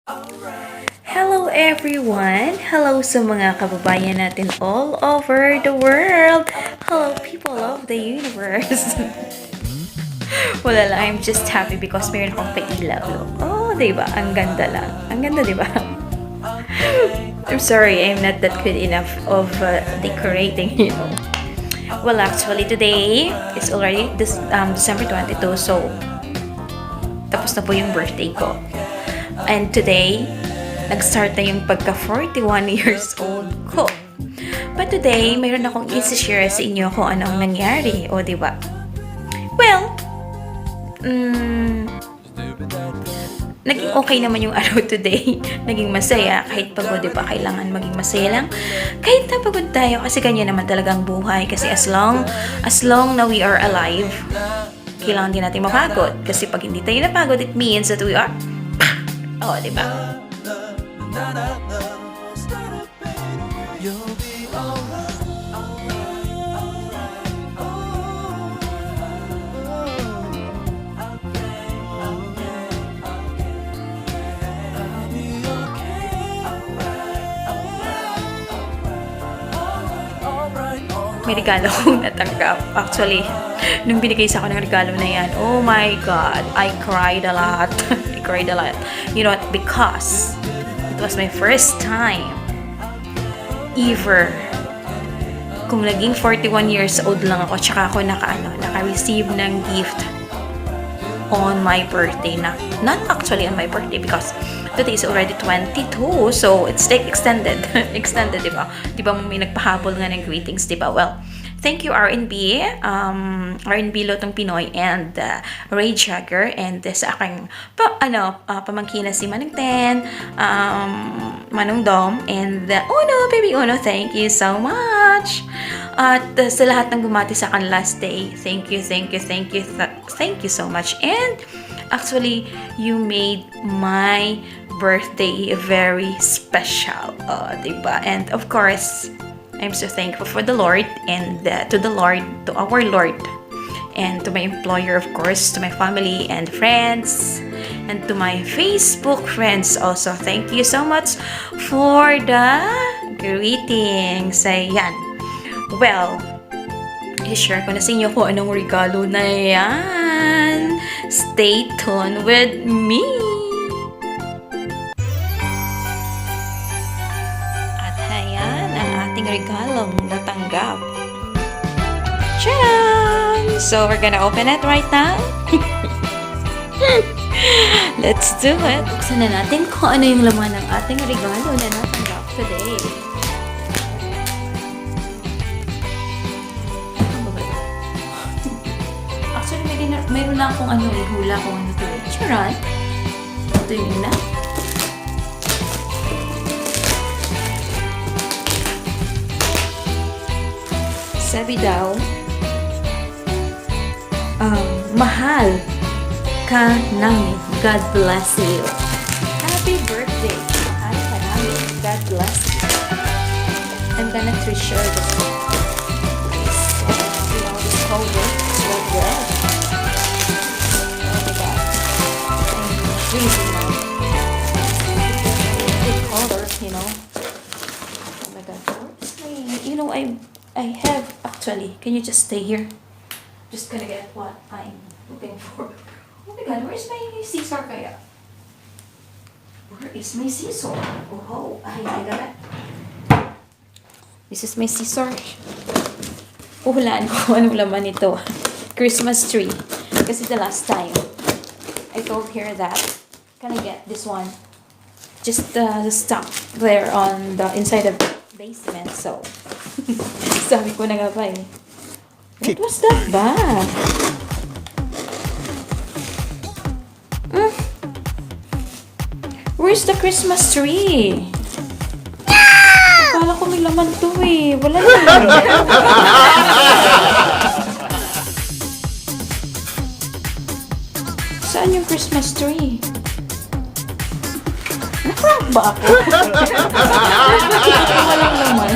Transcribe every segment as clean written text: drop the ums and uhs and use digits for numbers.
Hello everyone! Hello sa mga kababayan natin all over the world! Hello people of the universe! Wala lang, I'm just happy because meron akong pailaw. Oh, diba? Ang ganda lang. Ang ganda, diba? I'm sorry, I'm not that good enough of decorating, you know. Well, actually, today is already December 22, so tapos na po yung birthday ko. And today, nag-start na yung pagka 41 years old ko. But today, mayroon akong isi-share sa inyo kung anong nangyari. O, diba? Well, naging okay naman yung araw today. Naging masaya. Kahit pagod, diba? Kailangan maging masaya lang. Kahit napagod tayo, kasi ganyan naman talagang buhay. Kasi as long na we are alive, kailangan din natin mapagod. Kasi pag hindi tayo napagod, it means that we are oh, diba? May regalo akong natanggap. Actually, nung binigay sa ako ng regalo na yan, oh my God, I cried a lot. I cried a lot. You know what? Because it was my first time ever. Kung naging 41 years old lang ako, tsaka ako naka-receive ng gift on my birthday. Not actually on my birthday because today is already 22, so it's like extended. Extended, diba? Diba may nagpahabol nga ng greetings, diba? Well, thank you R&B, R&B Lotong Pinoy, and Ray Jagger, and sa aking pamangkin na si Manong Ten, Manong Dom, and Uno, baby Uno, thank you so much. At sa lahat ng bumati sa akin last day, thank you so much. And actually, you made my birthday very special, diba? And of course, I'm so thankful for the Lord and to our Lord, and to my employer, of course, to my family and friends, and to my Facebook friends also. Thank you so much for the greetings. Ayan. Well, i-share ko na sa inyo kung anong regalo na yan. Stay tuned with me. At ayan ang ating regalong natanggap. Tcharam! So, we're gonna open it right now. Let's do it. Buksan na natin kung ano yung laman ng ating regalo na natanggap today. Mayroon lang akong ihula kung ano ito. Charan. Ito yung una. Sabi daw, mahal ka namin. God bless you. Happy birthday. Mahal ka namin. God bless you. I'm gonna treasure this one. This whole work. Well. Good color, you know. Oh my God, where's my? You know, I have actually. Can you just stay here? Just gonna get what I'm looking for. Oh my God, where's my scissor kaya? Where is my scissor? Oh, I got it. This is my scissor. Hulaan ko anong laman nito. Christmas tree. Kasi the last time I told her that can I get this one just stuck there on the inside of the basement, so sabi ko na nga ba eh, what was that ba? Where's the Christmas tree? Akala ko may laman to eh, wala naman. Saan yung Christmas tree? Nakrank ba ako? Walang laman.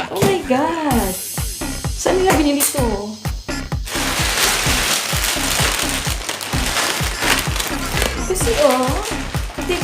Oh my God! Saan nila binili to?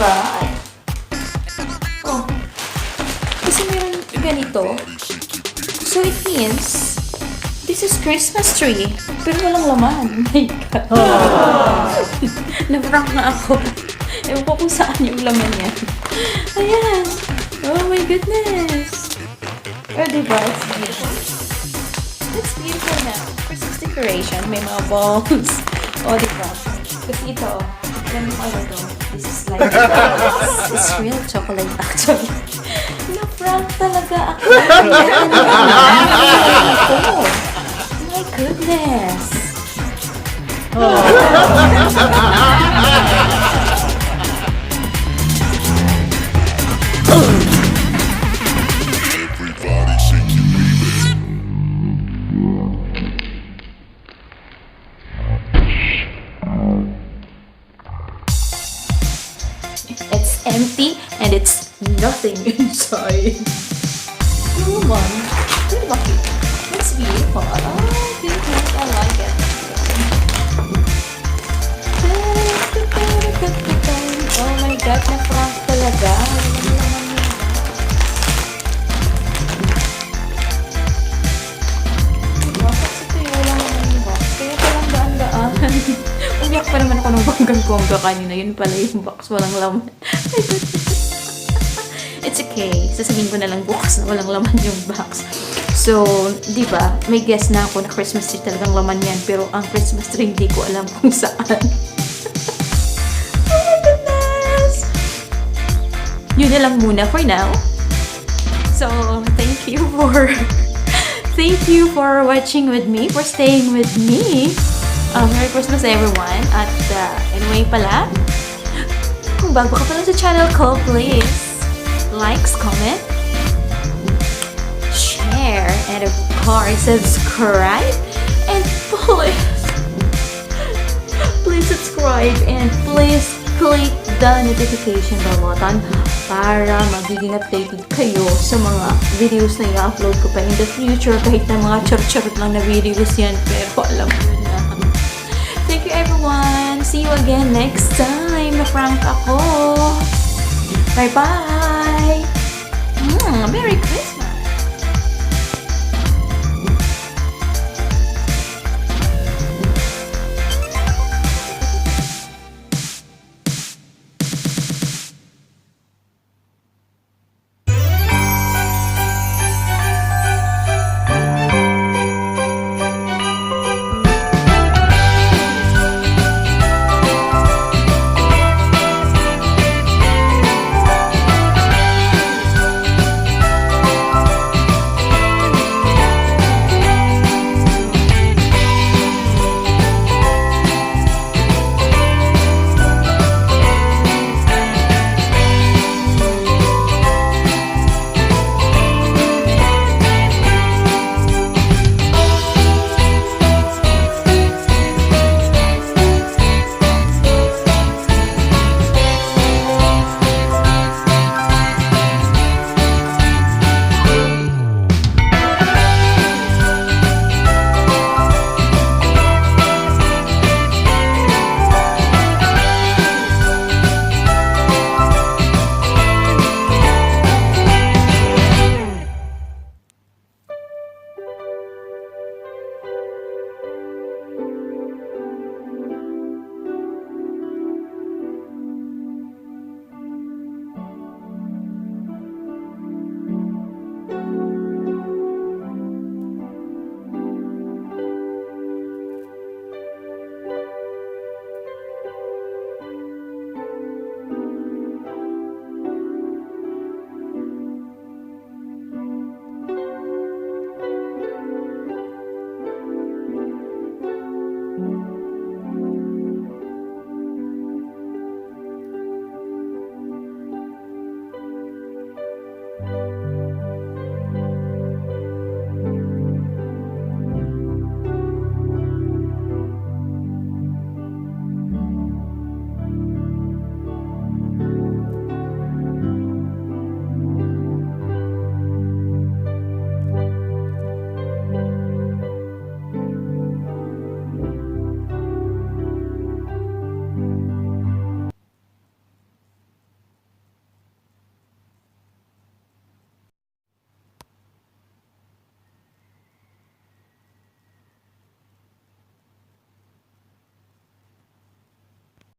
diba? Oh. Kasi meron ganito. So it means, this is Christmas tree. Pero walang laman. My God. Na-prank na ako. Ewan ko kung saan yung laman niya. Ayan. Oh my goodness. Oh, diba? It's beautiful. It's beautiful na. Christmas decoration. May mga balls. Oh, diba? Kasi ito, ganun ko ito. This is like, it's real chocolate actually. Na-prank talaga ako. My goodness. Everybody shake your baby. It's empty and it's nothing inside. Come on. It's beautiful. Oh, beautiful. I like it. Oh my God, na-prank talaga. Kaya palang daan-daan. Umiyak pa naman ako ng banggang-bongga kanina. Yun pala yung box. Walang laman. My goodness. It's okay. Sasabihin ko na lang bukas na walang laman yung box. So, di ba, may guess na ako na Christmas tree talagang laman yan. Pero ang Christmas tree, hindi ko alam kung saan. Oh my goodness! Yun na lang muna for now. So, thank you for watching with me, for staying with me. Merry Christmas everyone. At anyway pala, kung bago ka pala sa channel ko, please likes, comment, share, and of course, subscribe. And please subscribe and please click the notification bell button para magiging updated kayo sa mga videos na i-upload ko pa in the future. Kahit na mga charot-charot lang na videos yan, pero alam mo na. Thank you everyone. See you again next time. Na-prank ako. Bye-bye. Merry Christmas.